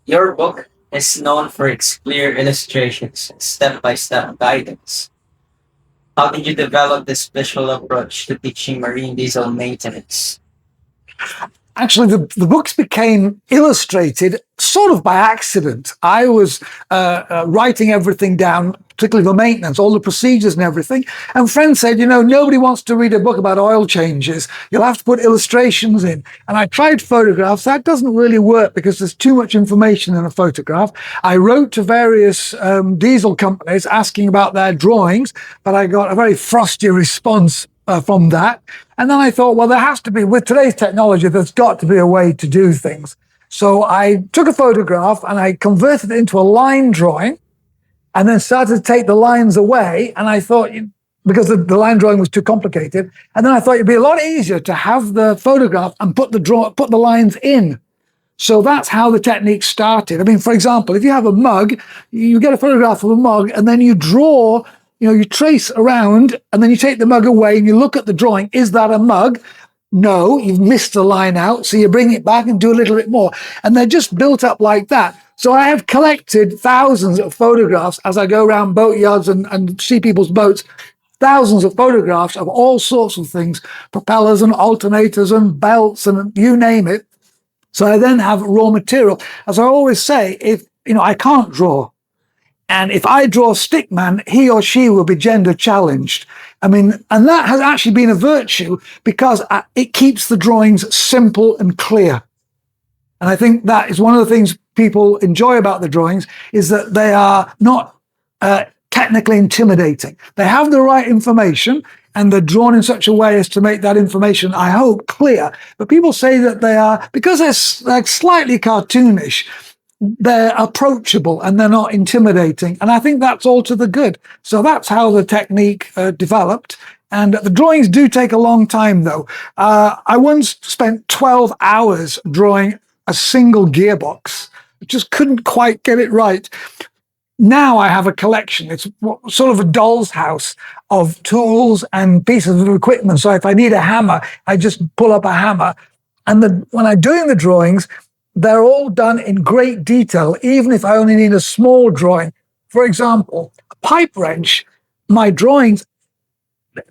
Your book is known for its clear illustrations and step-by-step guidance. How did you develop this visual approach to teaching marine diesel maintenance? Actually, the books became illustrated sort of by accident. I was writing everything down, particularly for maintenance, all the procedures and everything. And friends said, nobody wants to read a book about oil changes. You'll have to put illustrations in. And I tried photographs. That doesn't really work because there's too much information in a photograph. I wrote to various diesel companies asking about their drawings, but I got a very frosty response from that. And then I thought, well, there has to be, with today's technology, there's got to be a way to do things. So I took a photograph and I converted it into a line drawing and then started to take the lines away. And I thought, because the line drawing was too complicated, and then I thought it'd be a lot easier to have the photograph and put the lines in. So that's how the technique started. I mean, for example, if you have a mug, you get a photograph of a mug and then you draw, you trace around and then you take the mug away and you look at the drawing. Is that a mug? No, you've missed a line out. So you bring it back and do a little bit more. And they're just built up like that. So I have collected thousands of photographs as I go around boatyards and see people's boats, thousands of photographs of all sorts of things, propellers and alternators and belts and you name it. So I then have raw material. As I always say, if I can't draw, and if I draw stickman, he or she will be gender challenged. I mean, and that has actually been a virtue because it keeps the drawings simple and clear. And I think that is one of the things people enjoy about the drawings is that they are not technically intimidating. They have the right information and they're drawn in such a way as to make that information, I hope, clear. But people say that they are, because they're slightly cartoonish, they're approachable and they're not intimidating. And I think that's all to the good. So that's how the technique developed. And the drawings do take a long time, though. I once spent 12 hours drawing a single gearbox. I just couldn't quite get it right. Now I have a collection. It's sort of a doll's house of tools and pieces of equipment. So if I need a hammer, I just pull up a hammer. And when I'm doing the drawings, they're all done in great detail, even if I only need a small drawing. For example, a pipe wrench, my drawings,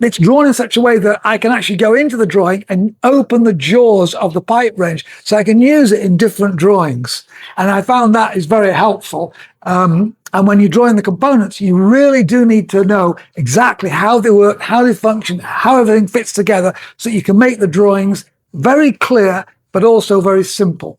it's drawn in such a way that I can actually go into the drawing and open the jaws of the pipe wrench so I can use it in different drawings. And I found that is very helpful. And when you're drawing the components, you really do need to know exactly how they work, how they function, how everything fits together so you can make the drawings very clear, but also very simple.